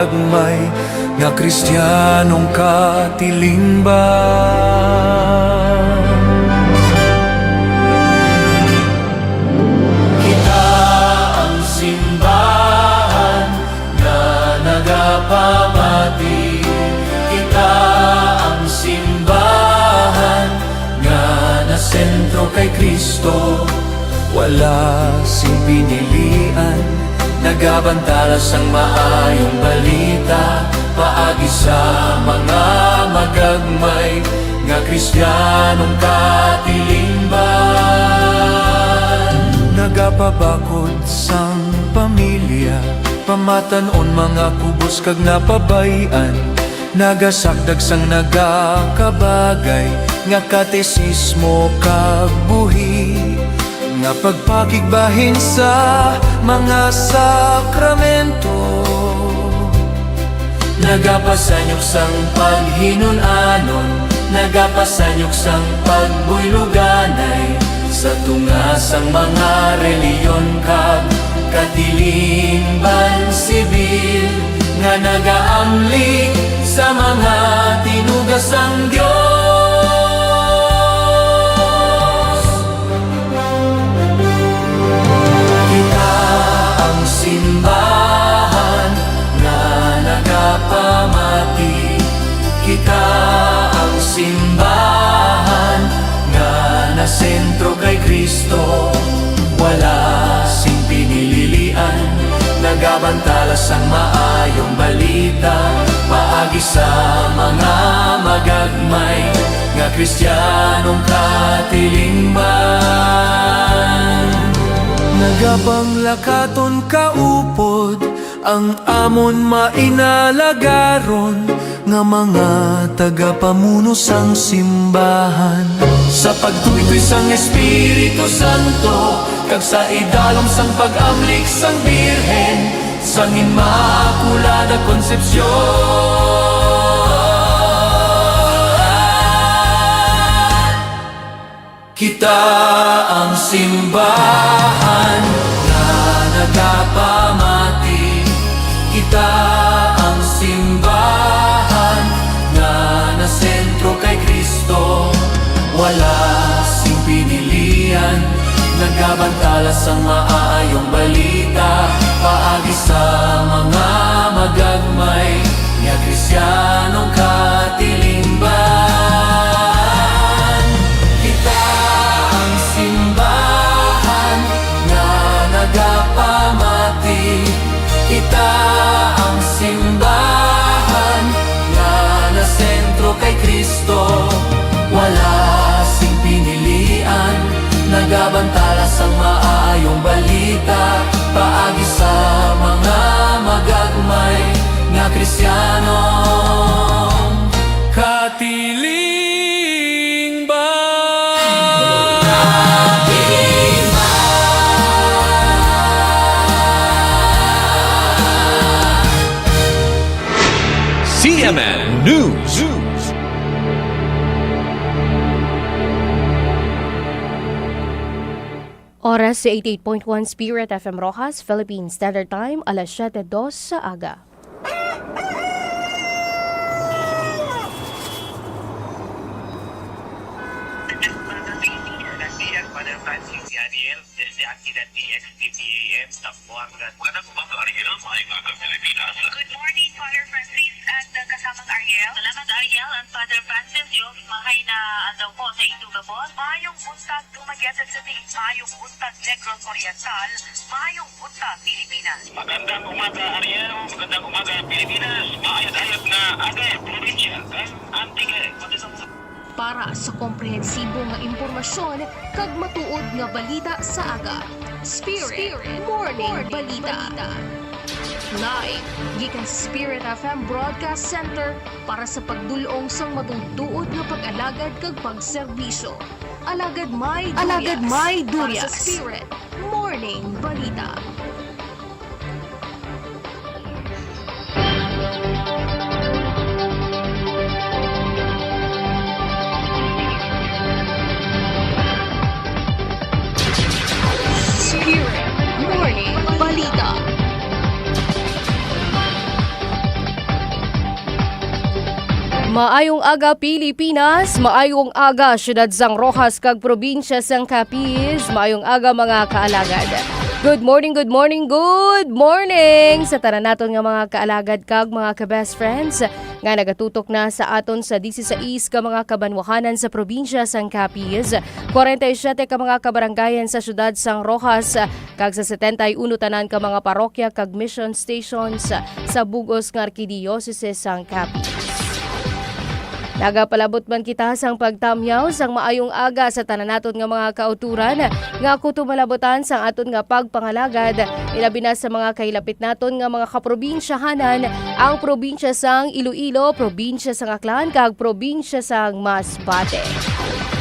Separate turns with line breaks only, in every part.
Agmay nga Kristiyanong katilingban. Kita ang simbahan na nagapamati. Kita ang simbahan nga nasentro kay Kristo. Wala sing pinilian, nagabantalas ang maayong balita, paagi sa mga magagmay nga Kristiyanong katilingban. Nagapabakod sang pamilya, pamatanon mga kubos kag napabayan, nagasakdag sang nagakabagay nga katesismo kag buhi, nga pagpakigbahin sa mga sakramento. Nagapasanyok sang paghinunanon, nagapasanyok sang pagbuyluganay, sa tungasang mga reliyon kag katilingban sibil, nga nagaamli sa mga tinugasang Diyos. Simbahan na nagapamati, kita ang simbahan nga nasentro kay Kristo. Wala sing pinililian, nagabantalas ang maayong balita, paagi sa mga magagmay nga Kristiyanong katilingban. Nagapanglakaton kaupod ang amon mainalagaron nga mga tagapamuno sang simbahan. Sa pagtutoy sang Espiritu Santo, kag sa idalom sang pag-amlik sang Birhen, sang Immaculada Concepcion. Kita ang simbahan na nagapamati. Kita ang simbahan na nasentro kay Kristo. Wala sing pinilian, nagabantalas ang maayong balita, paagi sa mga magagmay nga Kristiyanong katilingban. Kita ang simbahan nga nasentro kay Kristo. Wala sing pinilian, nagabantalas ang maayong balita, paagi sa mga magagmay nga Kristiyanong katilingban.
CMN News.
Oras sa 88.1 Spirit FM Rojas, Philippine Standard Time, alas 7:02 sa aga.
Desde aquí de TXTPAM sa Buanga. Magandang umaga, Ariel. Maayong aga, Pilipinas.
Good morning, Father Francis at kasamang Ariel. Salamat, Ariel and Father Francis. Diyos, mahay na andaw po sa itugabon. Maayong untag Dumaguete City. Maayong untag Negros Oriental. Maayong untag Pilipinas.
Magandang umaga, Ariel. Magandang umaga, Pilipinas. Maayad-ayad na aga, probinsya. Antique.
Para sa komprehensibo nga impormasyon kag matuod nga balita sa aga. Spirit Morning Balita. Live gikan sa Spirit FM Broadcast Center para sa pagdulong sang matungtuod nga pag-alagad kag pagserbisyo. Alagad May Durias. Para sa Spirit Morning Balita.
Maayong aga Pilipinas, maayong aga siyudad sang Rojas kag probinsya sang Capiz, maayong aga mga kaalagad. Good morning sa tanan naton nga mga kaalagad kag mga ka-best friends nga nagatutok na sa aton sa 16 ka mga kabanwahanan sa probinsya sang Capiz, 47 ka mga kabarangayan sa siyudad sang Rojas kag sa 71 tanan ka mga parokya kag mission stations sa bugos nga Arkidiocese sang Capiz. Nagapalabot man kita sang pagtamyaw sang maayong aga sa tanan naton nga mga kauturan nga kuto malabotan sang aton nga pagpangalagad ilabi na sa mga kailapit naton nga mga kaprobinsyahanan ang probinsya sang Iloilo, probinsya sang Aklan kag probinsya sang Masbate.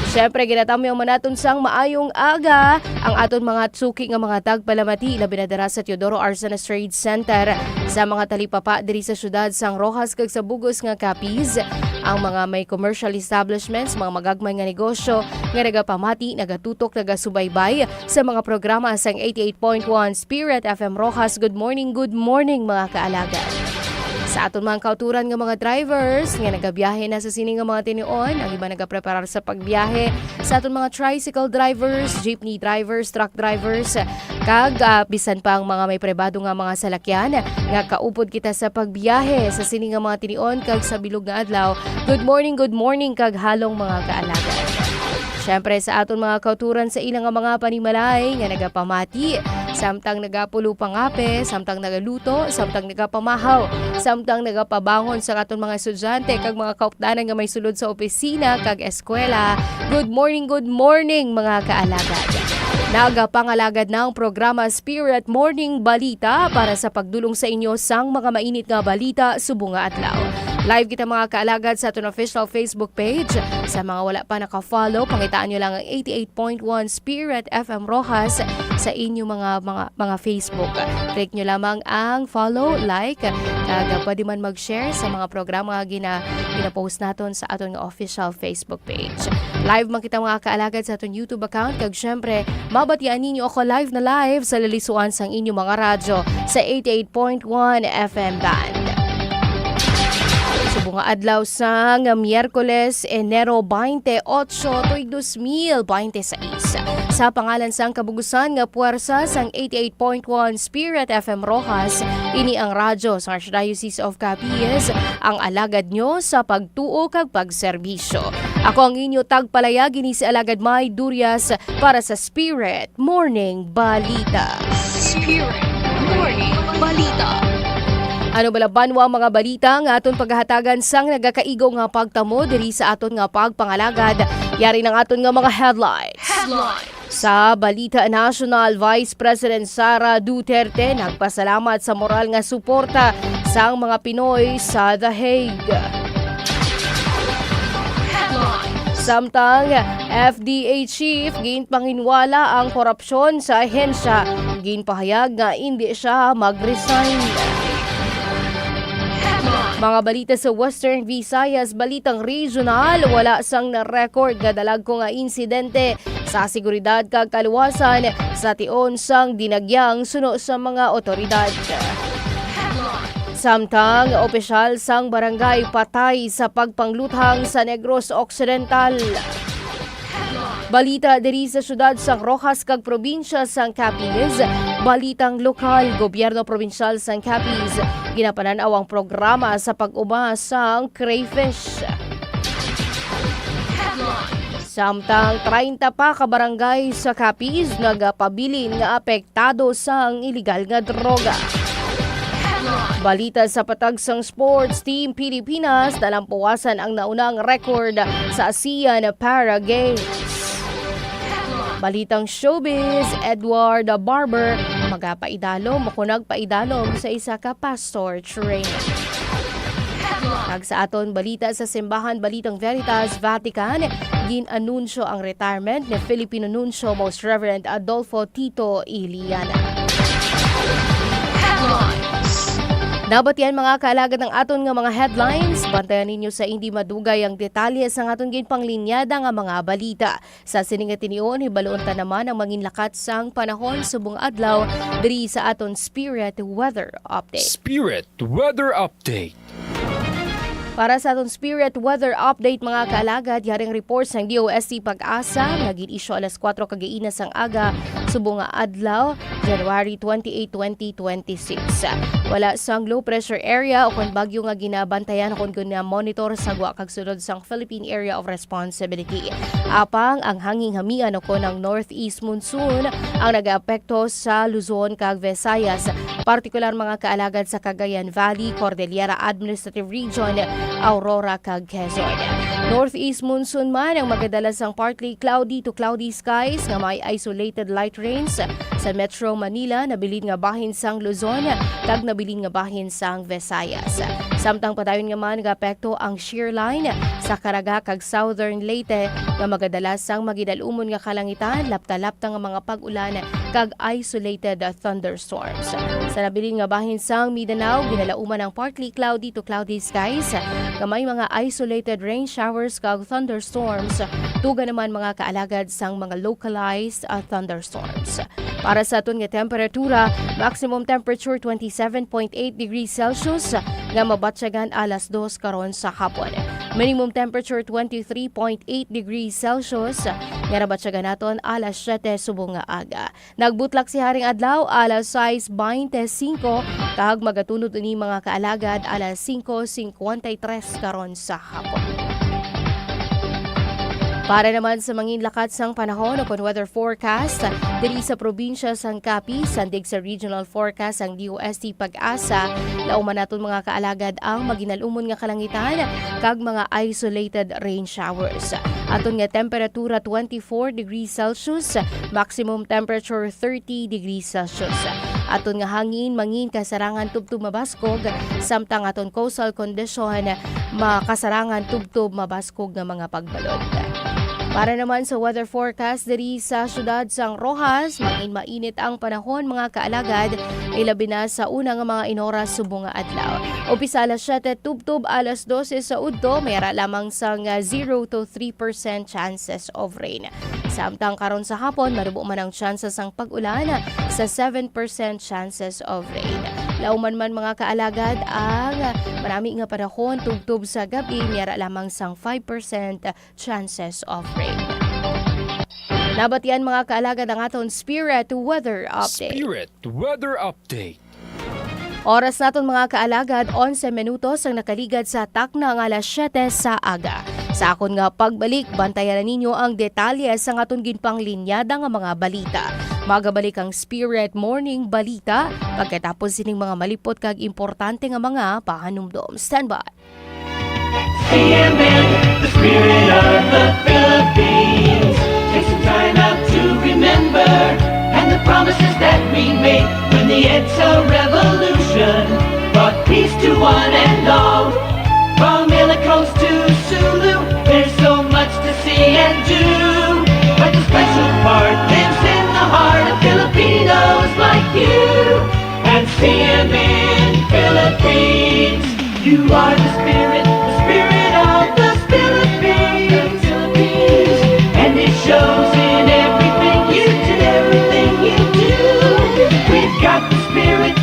Siyempre, ginatamyaw man naton sang maayong aga ang aton mga tsuki nga mga tagpalamati labi na dara sa Teodoro Arzanas Trade Center sa mga talipapa diri sa syudad sang Rojas kag sa bugos nga Capiz. Ang mga may commercial establishments, mga magagmay nga negosyo nga nagapamati, nagatutok, nagasubaybay sa mga programa sang 88.1 Spirit FM Rojas. Good morning mga kaalaga. Sa aton mga kauturan nga mga drivers nga nagabiyahe na sa sining nga mga tinuon, ang iba nagapreparar sa pagbiyahe. Sa aton mga tricycle drivers, jeepney drivers, truck drivers, kag bisan pa ang mga may pribado nga mga salakyan nga kaupod kita sa pagbiyahe sa sining nga mga tinuon kag sa bilog nga adlaw. Good morning kag halong mga kaalaga. Siyempre sa aton mga kauturan sa ilang mga panimalay nga nagapamati, samtang nagapulo pangape, samtang nagaluto, samtang nagapamahaw, samtang nagapabangon sa aton mga estudyante kag mga kaupdanan nga may sulod sa opisina kag eskwela. Good morning mga kaalagad. Nagapangalagad ng programa Spirit Morning Balita para sa pagdulong sa inyo sang mga mainit nga balita subong nga adlaw. Live kita mga kaalagad sa aton official Facebook page. Sa mga wala pa naka-follow, pangitaan nyo lang ang 88.1 Spirit FM Rojas sa inyong mga Facebook. Click nyo lamang ang follow, like, kag pwede man mag-share sa mga programa nga gina-post naton sa aton nga official Facebook page. Live man kita mga kaalagad sa aton YouTube account, kag syempre, mabatian ninyo ako live sa lalisuan sang inyong mga radyo sa 88.1 FM band. Subong nga adlaw sang Miyerkules, Enero 28, tuig 2026. Sa pangalan sang kabugusan nga puwersa sang 88.1 Spirit FM Rojas, ini ang radyo sa Archdiocese of Capiz, ang alagad nyo sa pagtuo kag pagserbisyo. Ako ang inyo tagpalayag ni si Alagad May Durias para sa Spirit Morning Balita.
Spirit Morning Balita.
Ano balabanwa mga balita nga aton paghahatagan sang nagakaigo nga pagtamo diri sa aton nga pagpangalagad. Yari ng aton nga mga headlines. Sa Balita National, Vice President Sara Duterte nagpasalamat sa moral nga suporta sang mga Pinoy sa The Hague. Samtang FDA chief ginpanginwala ang korupsyon sa ahensya, ginpahayag nga hindi siya mag-resign. Mga balita sa Western Visayas, balitang regional, wala sang na-record nga dalagko nga insidente sa seguridad kag kaluwasan sa tion sang dinagyang suno sa mga otoridad. Samtang opisyal sang barangay patay sa pagpangluthang sa Negros Occidental. Balita diri sa syudad sang Rojas kag probinsya sang Capiz. Balitang lokal, gobyerno probinsyal sang Capiz ginapananaw ang programa sa pag-uma sang crayfish. Samtang 30 pa ka barangay sa Capiz nagapabilin nga apektado sang iligal nga droga. Balita sa patag sang sports, Team Pilipinas nalampuasan ang naunang record sa ASEAN Para Games. Balitang showbiz, Edward Barber magapaidalom o nagpaidalom sa isa ka pastor training. Kag sa aton balita sa simbahan, Balitang Veritas, Vatican, ginanunsyo ang retirement ni Filipino Nuncio Most Reverend Adolfo Tito Iliana. Nabatian mga kaalaga ng aton nga mga headlines. Bantayan ninyo sa hindi madugay ang detalye sa aton ginpanglinyada nga mga balita. Sa sining tinion, hibaloon ta naman ang manginlakat sang panahon subong adlaw diri sa aton Spirit Weather Update.
Spirit Weather Update.
Para sa atong spirit weather update mga kaalagad, yaring reports ng DOST Pag-asa nga gin-issue alas 4 kagainas ang aga subong nga adlaw January 28, 2026. Wala sang low pressure area o kon bagyo nga ginabantayan kon na monitor sa gwa kag sulod sang Philippine Area of Responsibility. Apang ang hanging hamian o kon ng northeast monsoon ang nag-aapekto sa Luzon kag Visayas, partikular mga kaalagad sa Cagayan Valley, Cordillera Administrative Region, Aurora kag Quezon. Northeast monsoon man ang magadalas ang partly cloudy to cloudy skies nga may isolated light rains sa Metro Manila, nabilin nga bahin sang Luzon kag nabilin nga bahin sang Visayas. Samtang padayon nga man nga apekto ang shear line sa Caraga kag Southern Leyte nga magadalas sang magidalumon nga kalangitan, lapta-lapta nga mga pag-ulan kag isolated thunderstorms. Sa nabilin nga bahin sang Mindanao, ginalauman ang partly cloudy to cloudy skies nga may mga isolated rain showers kag thunderstorms, tuga naman mga kaalagad sang mga localized thunderstorms. Para sa aton nga temperatura, maximum temperature 27.8 degrees Celsius nga mabatsyagan alas 2 karon sa hapon. Minimum temperature 23.8 degrees Celsius nga nabatsyagan naton alas 7 subong nga aga. Nagbutlak si haring adlaw alas 6:25 kag magatunod ini mga kaalagad alas 5:53 karon sa hapon. Para naman sa manginlakat sang panahon o weather forecast, diri sa probinsya sang Capi, sandig sa regional forecast ang DOST Pag-asa, lauman naton mga kaalagad ang maginalumon nga kalangitan kag mga isolated rain showers. Aton nga temperatura 24 degrees Celsius, maximum temperature 30 degrees Celsius. Aton nga hangin mangin kasarangan tubtub mabaskog, samtang aton coastal condition makasarangan tubtub mabaskog nga mga pagbalod. Para naman sa weather forecast diri sa syudad sang Rojas, mainit ang panahon mga kaalagad, ilabi na sa una nga mga inoras subong nga adlaw. Umpisa alas 7 tubtub alas 12 sa udto, mayara lamang sang 0 to 3% chances of rain. Samtang karon sa hapon, marubo man ang chances sang pag-ulan sa 7% chances of rain. Lauman man mga kaalagad ang marami nga panahon tubtub sa gabi, mayara lamang sang 5% chances of rain. Nabatian mga kaalagad ang aton Spirit Weather Update.
Spirit Weather Update.
Oras naton mga kaalagad, 11 minutos ang nakaligad sa takna ng alas 7 sa aga. Sa akon nga pagbalik, bantayan ninyo ang detalye sa aton ginpanglinyada nga mga balita. Magabalik ang Spirit Morning Balita pagkatapos sining mga malipot kag importante nga mga pahanumdom. Standby.
CMN, the spirit of the Philippines. Take some time out to remember and the promises that we made when the EDSA revolution brought peace to one and all. From Ilocos to Sulu, there's so much to see and do. But the special part lives in the heart of Filipinos like you. And CMN Philippines, you are the spirit of the Philippines. And it shows in everything you do, We've got the spirit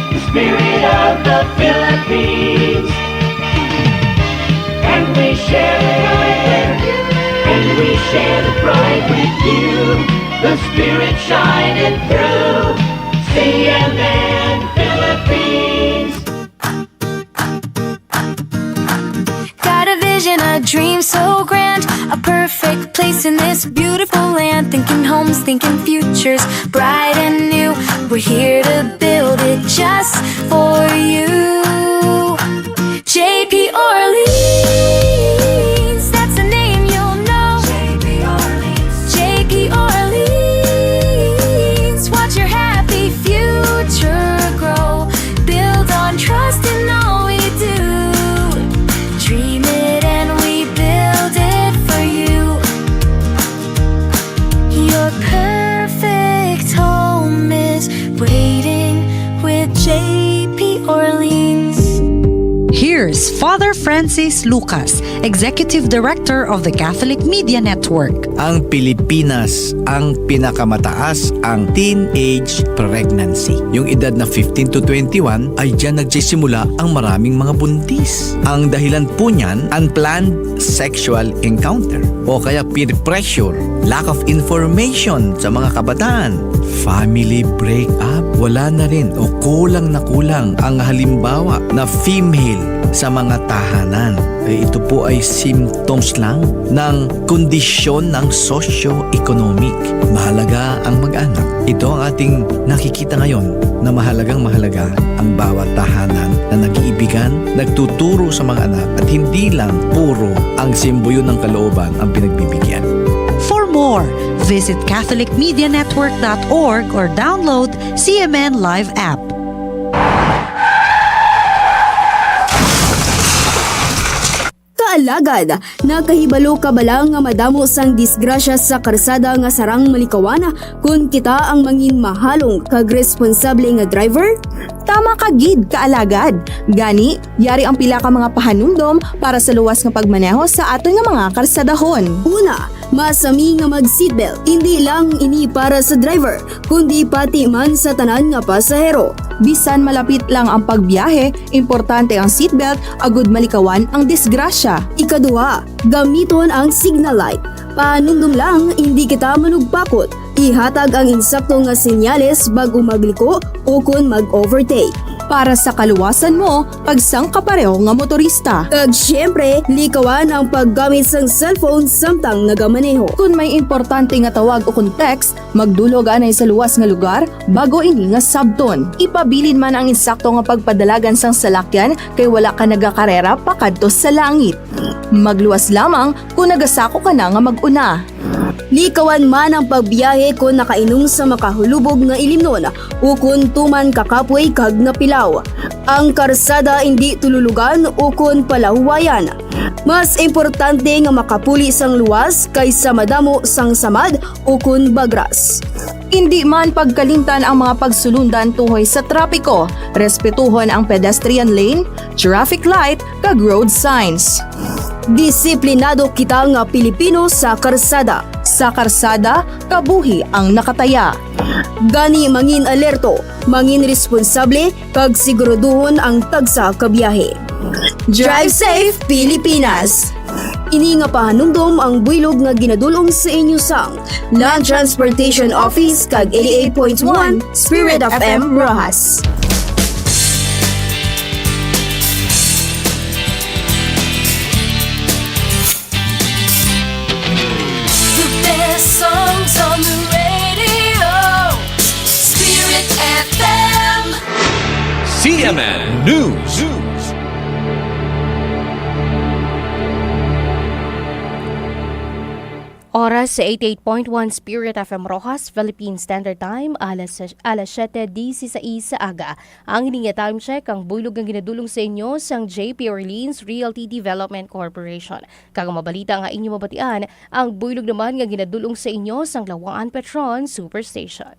of the Philippines. And we share the pride with you, the spirit shining through CMN Philippines.
Got a vision, a dream so grand, a perfect place in this beautiful land. Thinking homes, thinking futures, bright and new. We're here to build it just for you. JP Orleans, that's the name you'll know. JP Orleans, watch your happy future grow. Build on trust in all we do. Dream it and we build it for you. Your perfect home is waiting with JP Orleans.
Here's Father Francis Lucas, Executive Director of the Catholic Media Network.
Ang Pilipinas ang pinakamataas ang teenage pregnancy. Yung edad na 15 to 21 ay dyan nagsisimula ang maraming mga buntis. Ang dahilan po niyan, unplanned sexual encounter o kaya peer pressure, lack of information sa mga kabataan, family breakup, wala na rin o kulang na kulang ang halimbawa na female sa mga tahanan. Ito po ay symptoms lang ng kondisyon ng socio-economic. Mahalaga ang mag-anak. Ito ang ating nakikita ngayon na mahalagang mahalaga ang bawat tahanan na nag-iibigan, nagtuturo sa mga anak at hindi lang puro ang simboyo ng kalooban ang pinagbibigyan.
For more, visit catholicmedianetwork.org or download CMN Live app.
Alagad, nakahibalo ka balang nga madamo sang disgrasya sa karsada nga sarang malikawan kung kita ang mangin mahalong kag responsable nga driver?
Tama ka gid, kaalagad. Gani, yari ang pila ka mga pahanumdom para sa luwas nga pagmaneho sa aton nga mga karsadahon.
Una, masami nga mag-seatbelt. Hindi lang ini para sa driver, kundi pati man sa tanan nga pasahero.
Bisan malapit lang ang pagbiyahe, importante ang seatbelt agud malikawan ang disgrasya.
Ikaduha, gamiton ang signal light. Panundom lang, hindi kita manugpakot. Ihatag ang insakto nga senyales bago magliko o kung mag-overtake.
Para sa kaluwasan mo, pagsang kapareho nga motorista.
Kag syempre, likawan ang paggamit sang cellphone samtang nagamaneho.
Kung may importante nga tawag o kung text, magdulog anay sa luwas nga lugar bago ini nga sabton. Ipabilin man ang insakto nga pagpadalagan sang salakyan kay wala ka nagakarera pakadto sa langit. Magluwas lamang kung nagasako ka na nga mag-una.
Likawan man ang pagbiyahe kung nakainom sa makahulubog nga ilimnon o kung tuman kakapoy kag napilaw. Ang karsada hindi tululugan o kung palahuwayan. Mas importante nga makapuli sang luwas kaysa madamo sang samad o kung bagras.
Hindi man pagkalimtan ang mga pagsulundan tuhoy sa trapiko. Respetuhon ang pedestrian lane, traffic light, kag road signs.
Disiplinado kita nga Pilipino sa karsada.
Sa karsada, kabuhi ang nakataya.
Gani mangin alerto, mangin responsable, kag siguraduhon ang tagsa kabiyahe. Drive safe, Pilipinas! Ini nga pahanumdom ang buylog nga ginadulong sa inyo sang Land Transportation Office kag 88.1 Spirit FM Rojas.
Songs on the radio, Spirit FM.
CMN News.
Oras sa 88.1 Spirit FM Rojas, Philippine Standard Time, alas 7:16 sa aga. Ang hininga time check ang bulog ang ginadulong sa inyo sang JP Orleans Realty Development Corporation. Kagang mabalita nga inyo mabatian, ang bulog naman nga ginadulong sa inyo sang Lawaan Petron Superstation.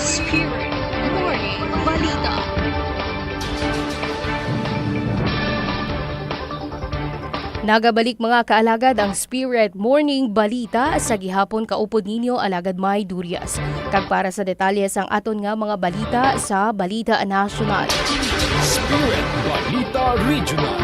Spirit Morning Balita.
Nagabalik mga kaalagad ang Spirit Morning Balita sa gihapon kaupod ninyo alagad May Durias. Kag para sa detalye sang aton nga mga balita sa Balita National.
Spirit Balita Regional.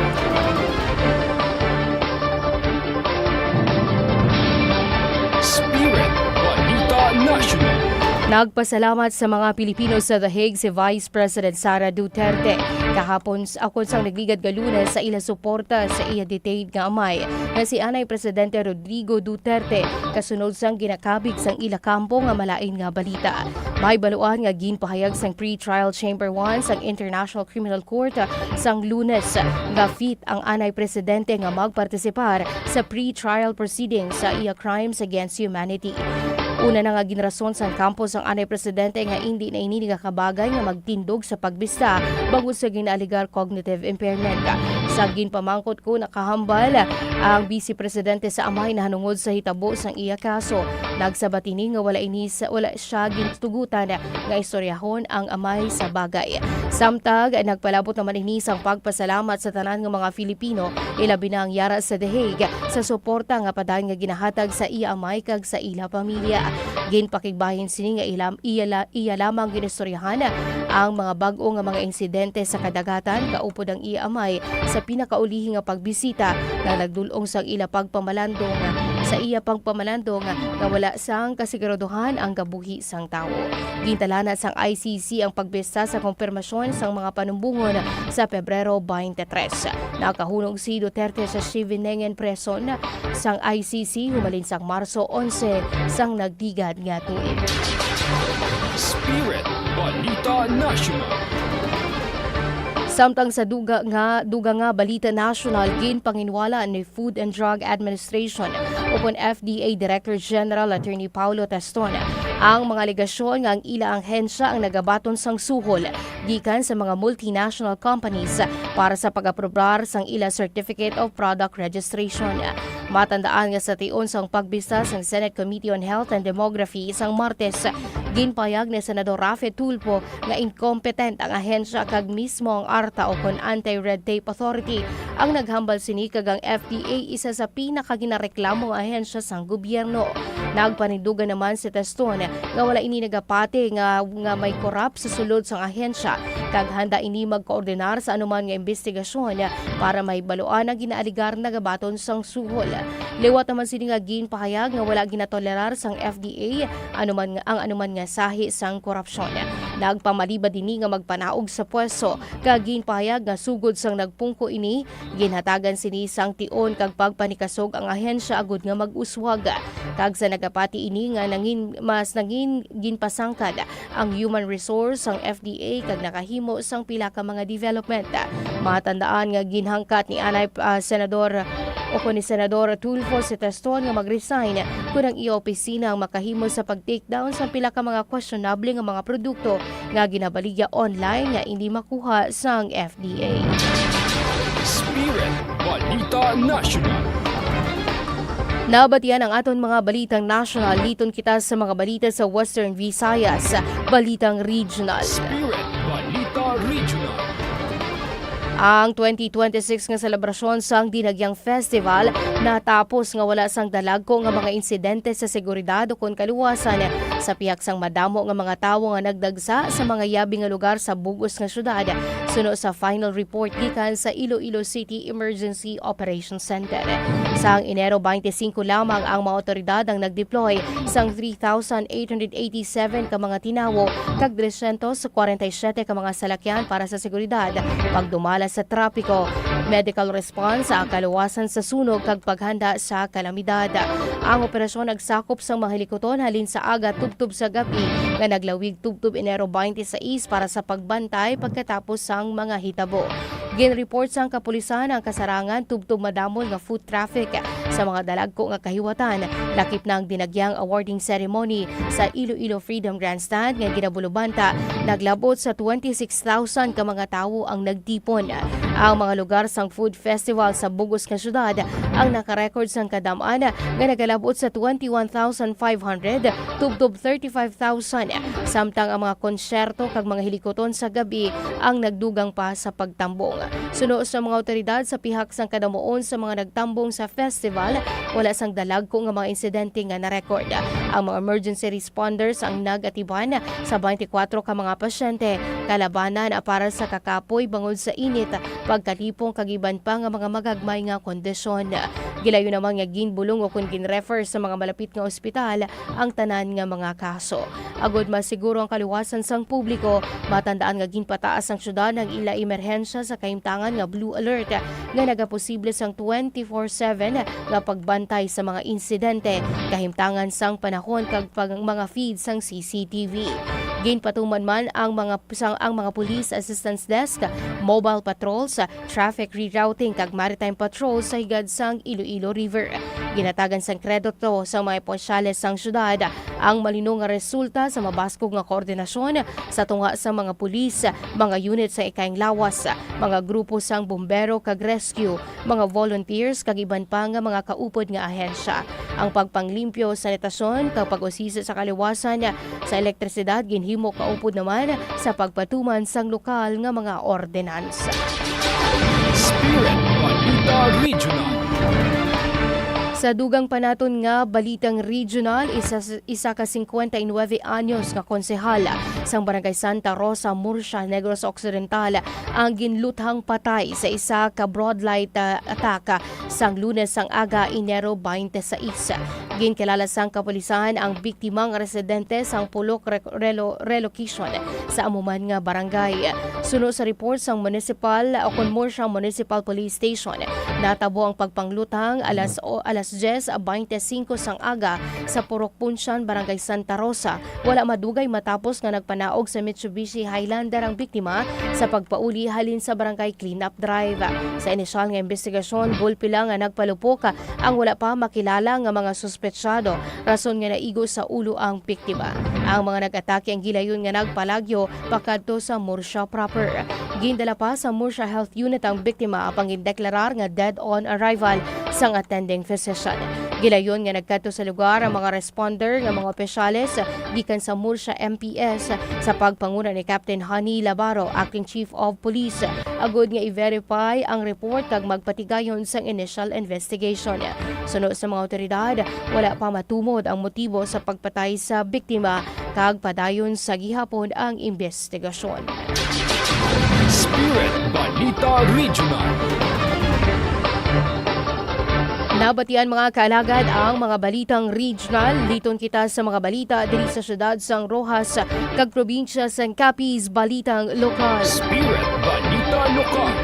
Spirit Balita National.
Nagpasalamat sa mga Pilipino sa The Hague si Vice President Sara Duterte. Kahapon akon sang nagligad nga Lunes sa ila suporta sa iya detained nga amay na si Anay Presidente Rodrigo Duterte kasunod sang ginakabig sang ila kampo nga malain nga balita. May baluan nga ginpahayag sang pre-trial Chamber 1 sang International Criminal Court sang Lunes nga fit ang Anay Presidente nga magpartisipar sa pre-trial proceedings sa iya crimes against humanity. Una na nga ginrason sa kampo sang anay presidente nga hindi na ini kabagay nga magtindog sa pagbista bago sa ginaaligar cognitive impairment. Sa ginpamangkot ko nakahambal ang Vice Presidente sa amay na hanungod sa hitabo sang iya kaso. Nagsabatini nga wala siya gintugutan nga istoryahon ang amay sa bagay. Samtag nagpalabot naman ini sang pagpasalamat sa tanan nga mga Filipino ilabi na ang yara sa The Hague sa suporta nga padayon nga ginahatag sa iya amay kag sa ila pamilya. Ginpakigbahin sini nga iya lamang ginistoryahan ang mga bag-o nga mga insidente sa kadagatan kaupod ang iya amay sa pinakaulihi nga pagbisita na nagdulong sang ila pagpamalandong sa iya pagpamalandong nga wala sang kasiguraduhan ang kabuhi sang tawo. Gintalana sang ICC ang pagbista sa konfirmasyon sang mga panumbungon sa Pebrero 23. Nakahunong si Duterte sa Sivinengen Preson sang ICC humalin sang Marso 11 sang nagdigad nga tuig.
Spirit Balita National.
Samtang sa duga nga balita national ginpanginwala ni Food and Drug Administration upon FDA Director General Attorney Paulo Teston ang mga alegasyon nga ang ila ahensya ang nagabaton sang suhol gikan sa mga multinational companies para sa pag-aprobar sang ila Certificate of Product Registration. Matandaan nga sa tion sang pagbista sang Senate Committee on Health and Demography sang Martes, ginpayag ni Senador Rafe Tulfo nga incompetent ang ahensya kag mismo ang ARTA o kon Anti-Red Tape Authority ang naghambal sini kag ang FDA isa sa pinakaginareklamong ahensya sang gobyerno. Nagpanindugan naman si Teston nga wala ini nagapati nga may korap sa sulod sang ahensya kag handa ini magkoordinar sa anuman nga investigasyon para may baluan ang ginaaligar na gabaton sang suhol. Liwat naman sini nga ginpahayag nga wala ginatolerar sang FDA anuman nga sahi sang korupsyon. Nagpamalibad ini nga magpanaog sa pwesto kag ginpahayag nga sugod sang nagpungko ini ginhatagan sini sang tion kag pagpanikasog ang ahensya agud nga mag-uswag. Kag sa nagapati ini nga nangin ginpasangkad ang human resource sang FDA kag nakahimo sang pila ka mga development. Matandaan nga ginhangkat ni Senador Tulfo si Teston nga mag-resign kung ang iya opisina ang makahimo sa pag-take down sa pila ka mga questionable nga mga produkto nga ginabaligya online nga hindi makuha sang FDA.
Spirit Balita National.
Nabatian ang aton mga balitang national, liton kita sa mga balita sa Western Visayas, balitang regional.
Spirit Balita Regional.
Ang 2026 nga selebrasyon sang Dinagyang Festival natapos nga wala sang dalagko nga mga insidente sa seguridad o kon kaluwasan sa pihak sang madamo nga mga tawo nga nagdagsa sa mga yabi nga lugar sa bugos nga syudad suno sa final report gikan sa Iloilo City Emergency Operations Center. Sang Enero 25 lamang ang mga otoridad ang nagdeploy sang 3,887 ka mga tinawo kag 347 ka mga salakyan para sa seguridad, pagdumala sa trapiko, medical response sa kaluwasan sa sunog kag paghanda sa kalamidad. Ang operasyon nagsakop sang mga helikopter halin sa aga tubtub sa gabi nga naglawig tubtub Enero 26 para sa pagbantay pagkatapos sang mga hitabo. Ginreport sang kapulisan ang kasarangan tubtub madamol nga foot traffic sa mga dalagko nga kahiwatan. Lakip na ang dinagyang awarding ceremony sa Iloilo Freedom Grandstand nga ginabulubanta. Naglabot sa 26,000 ka mga tawo ang nagtipon. Ang mga lugar sang food festival sa bugos nga syudad ang nakarecord sang kadamaan nga nagalabot sa 21,500 tubtub 35,000. Samtang ang mga konsyerto kag mga hilikoton sa gabi ang nagdugang pa sa pagtambong. Suno sa mga otoridad sa pihak sang kadamuon sa mga nagtambong sa festival, wala sang dalagko nga mga insidente nga na-record. Ang mga emergency responders ang nag-atiban sa 24 ka mga pasyente, kalabanan para sa kakapoy bangod sa init, pagkalipong kagiban pa nga mga magagmay nga kondisyon. Gilayo naman nga ginbulong o kung ginrefer sa mga malapit nga ospital ang tanan nga mga kaso. Agod masiguro ang kaluwasan sang publiko, matandaan nga ginpataas ang syudad ng ila emerhensya sa kahimtangan nga blue alert nga nagaposible sang 24/7 nga pagbantay sa mga insidente, kahimtangan sang panahon kag mga feed sang CCTV. Ginpatuman man ang mga police assistance desk, mobile patrols, traffic rerouting kag maritime patrols sa higad sang Iloilo River. Ginatagan sang kredito sa mga opisyales sang syudad ang malino nga resulta sa mabaskog nga koordinasyon sa tunga sa mga pulis, mga unit sa ikaing lawas, mga grupo sang bumbero kag rescue, mga volunteers kag iban pa nga mga kaupod nga ahensya. Ang pagpanglimpyo sa sanitasyon kag pag-usisa sa kaliwasan sa elektrisidad ginhimo kaupod naman sa pagpatuman sang lokal nga mga ordinansa.
Spirit Balita Regional.
Sa dugang panaton nga balitang regional, isa ka 59 anyos nga konsehal sang Barangay Santa Rosa, Murcia, Negros Occidental ang ginluthang patay sa isa ka broadlight attack sang Lunes sang aga Enero 26. Ginkilala sang kapulisan ang biktimang residente sang Pulok relocation sa amuman nga barangay. Suno sa report sang municipal o Murcia Municipal Police Station, natabo ang pagpanglutang alas 10:25 sang aga sa Purok Punsyan, Barangay Santa Rosa. Wala madugay matapos nga nagpanaog sa Mitsubishi Highlander ang biktima sa pagpauli halin sa Barangay Cleanup Drive. Sa inisyal nga investigasyon, gulpi lang nga nagpalupok ang wala pa makilala nga mga suspetsyado, rason nga naigo sa ulo ang biktima. Ang mga nag-atake ang gilayon nga nagpalagyo pakadto sa Murcia proper. Gindala pa sa Murcia Health Unit ang biktima apang gideklarar nga dead on arrival sang attending physician. Gilayon nga nagkadto sa lugar ang mga responder nga mga opisyales gikan sa Murcia MPS sa pagpanguna ni Captain Honey Labaro, Acting Chief of Police, agud nga i-verify ang report kag magpatigayon sa initial investigation. Suno sa mga otoridad, wala pa matumod ang motibo sa pagpatay sa biktima kag padayon sa gihapon ang investigasyon.
Spirit Balita Regional.
Nabatian mga kaalagad ang mga balitang regional. Liton kita sa mga balita diri sa syudad sang Rojas kag probinsya sang Capiz, balitang lokal.
Spirit Balita Lokal.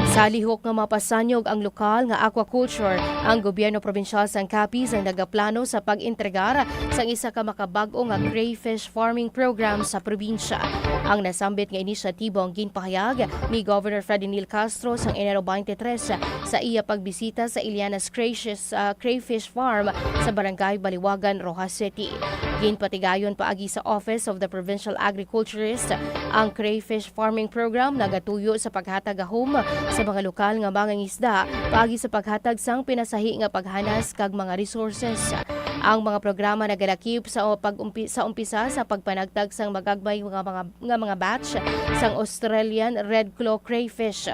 Sa lihok nga mapasanyog ang lokal nga aquaculture, ang gobyerno probinsyal sang Capiz ang nagaplano sa pag-entregar sang isa ka makabag-o nga crayfish farming program sa probinsya. Ang nasambit nga inisyatibo ang ginpahayag ni Governor Ferdinand Castro sang Enero 23 sa iya pagbisita sa Ilianas Crayfish Farm sa Barangay Baliwagan, Rojas City. Ginpatigayon paagi sa Office of the Provincial Agriculturist ang crayfish farming program nagatuyo sa paghatag ahom sa mga lokal nga mangingisda paagi sa paghatag sang pinasahi nga paghanas kag mga resources. Ang mga programa nagalakip sa umpisa sa pagpanagtag sang magagbay mga batch sang Australian Red Claw Crayfish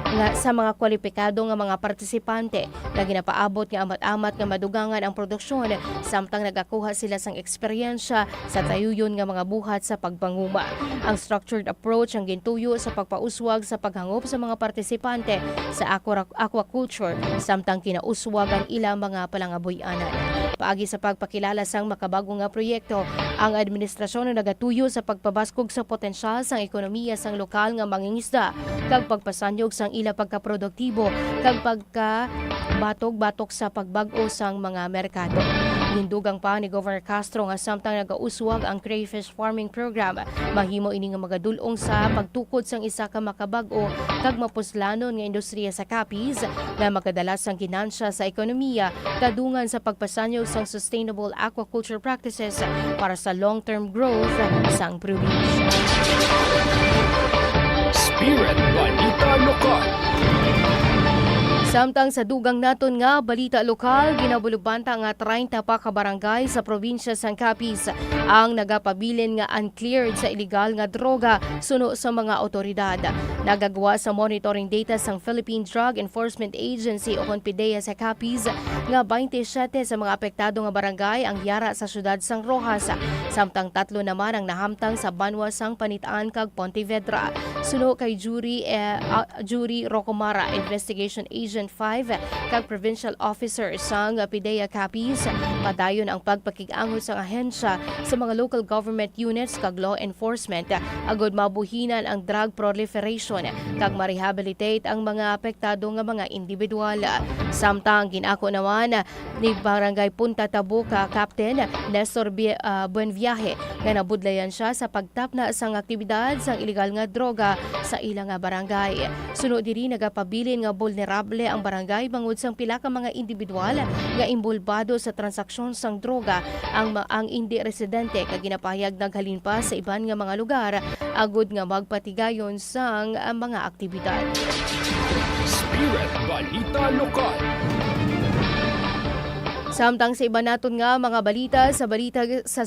nga sa mga kwalipikado nga mga partisipante na ginapaabot nga amat-amat nga madugangan ang produksyon samtang nagakuha sila sang eksperyensya sa tayuyon nga mga buhat sa pagpanguma. Ang structured approach ang gintuyo sa pagpauswag sa paghangop sa mga partisipante sa aquaculture samtang kinauswag ang ilang mga palangabuyanan. Paagi sa pagpakilala sang makabago nga proyekto, ang administrasyon na nagatuyo sa pagpabaskog sa potensyal sang ekonomiya sang lokal nga mangingisda kag pagpasanyog sang ila pagkaproduktibo kag pagka-batok-batok sa pagbag-o sang mga merkado. Hindugang pa ni Governor Castro nga samtang nagauswag ang crayfish farming program, mahimo ini nga magadulong sa pagtukod sang isa ka makabag-o kag mapuslanon nga industriya sa Capiz na makadala sang ginansya sa ekonomiya kadungan sa pagpasanyog sang sustainable aquaculture practices para sa long-term growth sang probinsya.
Spirit Balita Lokal.
Samtang sa dugang naton nga balita lokal, ginabulubanta nga 30 pa ka barangay sa probinsya sang Capiz ang nagapabilin nga uncleared sa illegal nga droga suno sa mga otoridad. Nagagawa sa monitoring data sang Philippine Drug Enforcement Agency o PDEA sa Capiz nga 27 sa mga apektado nga barangay ang yara sa syudad sang Rojas, samtang 3 naman ang nahamtang sa Banwa sang Panitaan kag Pontevedra. Suno kay Jury Rocomara, Investigation Agent 5 kag Provincial Officer sang PDEA Capiz, padayon ang pagpakig-angot sa ahensya sa mga local government units kag law enforcement agud mabuhinan ang drug proliferation kag ma-rehabilitate ang mga apektado nga mga individual. Samtang ginako naman ni Barangay Punta Tabuca Captain Nestor Buenviaje nga nabudlayan siya sa pagtapna sang aktibidad sang illegal nga droga sa ilang nga barangay. Sunod diri nagapabilin nga vulnerable ang ang barangay bangod sang pila ka mga individual nga imbulbado sa transaksyon sang droga ang hindi residente kag ginapahayag naghalin pa sa iban nga mga lugar agud nga magpatigayon sang mga aktibidad.
Spirit Balita Lokal.
Samtang sa iba naton nga mga balita sa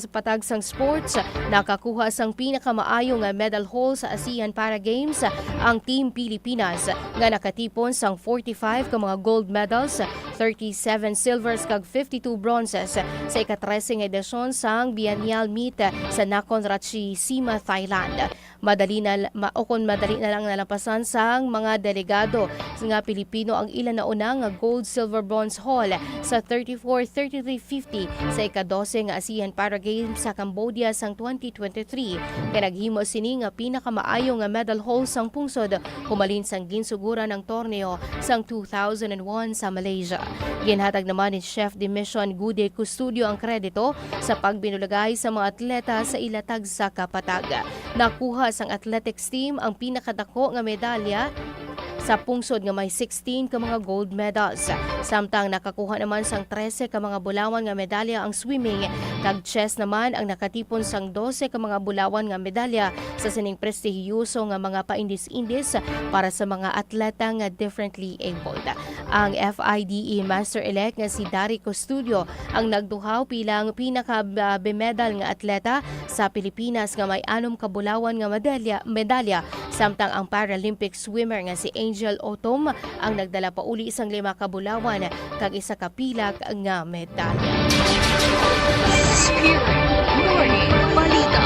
patag sang sports, nakakuha sang pinakamaayo nga medal haul sa ASEAN Para Games ang Team Pilipinas nga nakatipon sang 45 ka mga gold medals, 37 silvers kag 52 bronzes sa ika-13 edisyon sang biennial meet sa Nakhon Ratchasima, Thailand. Madali na lang nalampasan sang mga delegado nga Pilipino ang ilan na unang gold, silver, bronze haul sa 34, 33, 50 sa ika-12 nga ASEAN Para Games sa Cambodia sang 2023. Kaya naghimo sini nga pinakamaayo nga medal haul sang pungsod humalin sang ginsugura ng torneo sang 2001 sa Malaysia. Ginhatag naman ni Chef de Mission Gude Custodio ang kredito sa pagbinulagay sa mga atleta sa ilatag sa kapatag. Nakuha sang athletics team ang pinakadako nga medalya sa pungsod nga may 16 ka mga gold medals. Samtang nakakuha naman sang 13 ka mga bulawan nga medalya ang swimming, kag chess naman ang nakatipon sang 12 ka mga bulawan nga medalya sa sining prestihiyoso nga mga paindis-indis para sa mga atleta nga differently abled. Ang FIDE Master-elect nga si Dari Custodio ang nagduhaw bilang pinaka-bemedal nga atleta sa Pilipinas nga may 6 ka bulawan nga medalya, samtang ang Paralympic swimmer nga si Angel Otom ang nagdala pa uli isang 5 ka bulawan kag isa ka pilak nga medalya.
Spirit Morning Balita.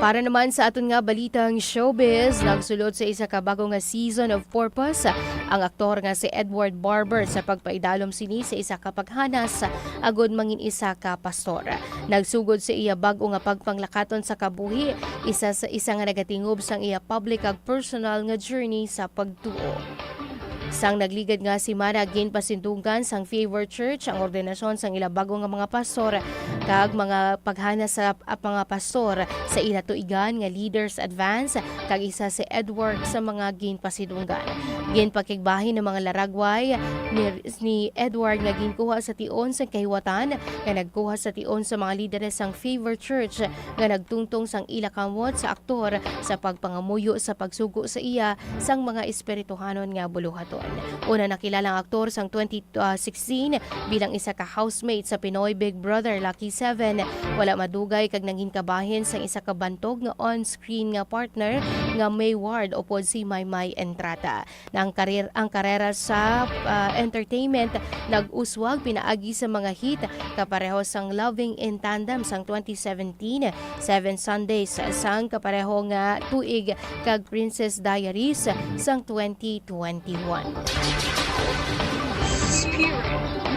Para naman sa aton nga balitang showbiz, nagsulod sa isa ka bago nga season of Purpose ang aktor nga si Edward Barber sa pagpaidalom sini sa isa ka paghanas agud mangin isa ka pastor. Nagsugod sa iya bago nga pagpanglakaton sa kabuhi, isa nga nagatingob sang iya public ag personal nga journey sa pagtuo. Sang nagligad nga si Mana ginpasindunggan sang Favor Church ang ordinasyon sang ila bago nga mga pastor kag mga paghana sa mga pastor sa ila tuigan nga Leaders Advance kag isa si Edward sa mga ginpasidunggan. Ginpakigbahin ng mga laragway ni Edward nga ginkuha sa tion sa kahiwatan nga nagkuha sa tion sa mga lideres sang Favor Church nga nagtungtong sang ila kamot sa aktor sa pagpangamuyo sa pagsugo sa iya sang mga espirituhanon nga buluhaton. Una nakilala ang aktor sang 2016 bilang isa ka housemate sa Pinoy Big Brother Lucky 7. Wala madugay kag nanghinkabahin sang isa ka bantog nga on-screen nga partner nga May Ward upod si Maymay Entrata. Ang karera sa entertainment nag-uswag pinaagi sa mga hit kapareho sang Loving in Tandem sang 2017, 7 Sundays sang kapareho nga tuig kag Princess Diaries sang 2021.
Spirit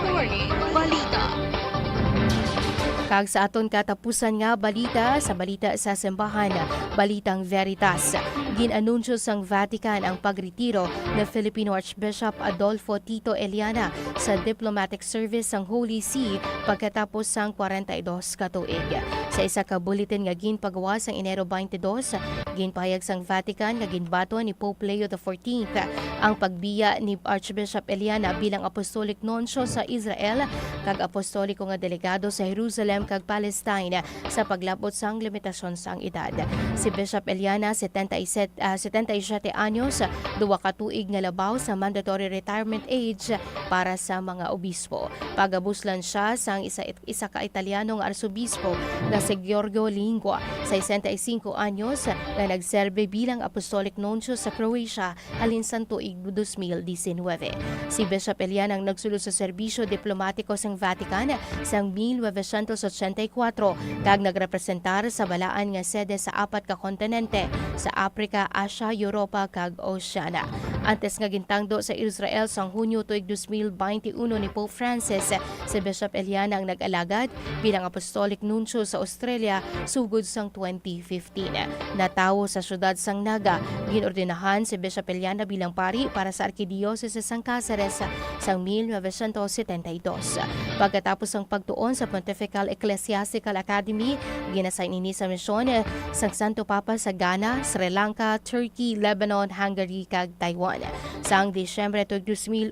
Morning Balita.
Kag sa aton katapusan nga balita sa simbahan, Balitang Veritas. Ginanunsyo sang Vatican ang pagretiro ni Filipino Archbishop Adolfo Tito Eliana sa diplomatic service sang Holy See pagkatapos sang 42 ka tuig. Sa isa ka bulletin nga ginpagawa sang Enero 22, ginpahayag sang Vatican nga ginbato ni Pope Leo XIV ang pagbiya ni Archbishop Eliana bilang apostolic nuncio sa Israel kag apostoliko nga delegado sa Jerusalem kag Palestine sa paglabot sang limitasyon sang edad. Si Bishop Eliana 77 anyos, 2 ka tuig nga labaw sa mandatory retirement age para sa mga obispo. Pagabuslan siya sang isa ka Italianong arsobispo na si Giorgio Lingua, 65 anyos, na nagserbe bilang apostolic nuncio sa Croatia halin sa tuig 2019. Si Bishop Eliana ang nagsulod sa serbisyo diplomatiko sang Vatican sang 1984 kag nagrepresentar sa balaan nga sede sa 4 ka kontinente sa Africa, Asia, Europa kag Oceania. Antes nga gintangdo sa Israel sang Hunyo tuig 2021 ni Pope Francis, si Bishop Eliana ang nag-alagad bilang apostolic nuncio sa Australia sugod sang 2015. Natawo sa syudad sang Naga, ginordinahan si Bishop Eliana bilang pari para sa Arkidiocese sang Cáceres sa 1972. Pagkatapos ang pagtuon sa Pontifical Ecclesiastical Academy, ginasign ini sa misyon sang Santo Papa sa Ghana, Sri Lanka, Turkey, Lebanon, Hungary kag Taiwan. Sang Disyembre 2001,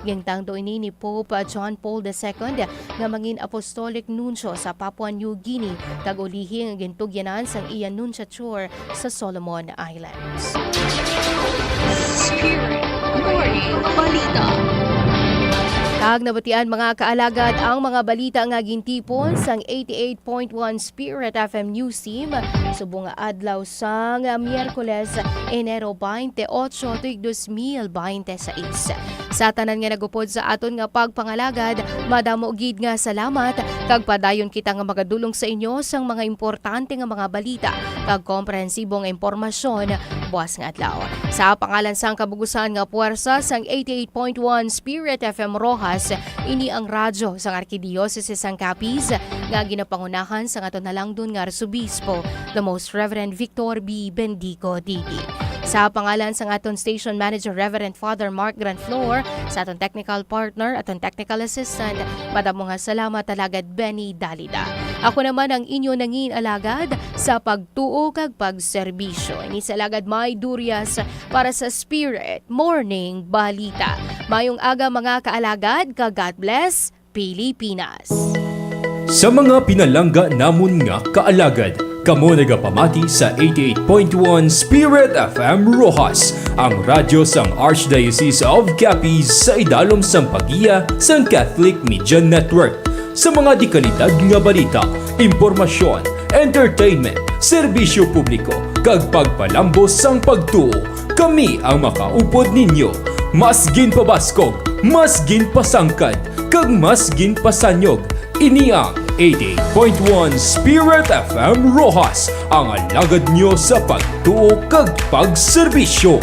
gintang do ini ni Pope John Paul II nga mangin apostolic nuncio sa Papua New Guinea kag ulihing gintugyanan sang iya nunciature sa Solomon Islands.
Spirit Morning Balita.
Kag nabatian mga kaalagad ang mga balita nga gintipon sang 88.1 Spirit FM News Team subong nga adlaw sang Miyerkules, Enero 28, 2026. Sa tanan nga nagupod sa aton nga pagpangalagad, madamo gid nga salamat kag padayon kita nga magadulong sa inyo sang mga importante nga mga balita kag komprehensibong impormasyon buwas nga adlaw. Sa pangalan sang kabugusan nga puwersa sang 88.1 Spirit FM Rojas, ini ang radyo sang Arkidiocese sang Capiz nga ginapangunahan sang aton nalangdon nga Arsobispo, the Most Reverend Victor B. Bendigo Didi. Sa pangalan sang aton station manager Reverend Father Mark Granflor, sa aton technical partner, aton technical assistant, madamo nga salamat alagad Benny Dalida. Ako naman ang inyo nangin alagad sa pagtuo kag pagserbisyo. Ini sa alagad May Durias para sa Spirit Morning Balita. Mayong aga mga kaalagad, kag God bless Pilipinas.
Sa mga pinalangga namon nga kaalagad, kamo nagapamati sa 88.1 Spirit FM Rojas, ang radyo sang Archdiocese of Capiz sa idalom sang pagiya sang Catholic Media Network. Sa mga dikalidad nga balita, impormasyon, entertainment, serbisyo publiko, kag pagpalambos sang pagtuo, kami ang makaupod ninyo. Mas ginpabaskog, mas ginpasangkad, kag mas ginpasanyog. Ini ang 88.1 Spirit FM Rojas, ang alagad nyo sa pagtuo kag pagserbisyo.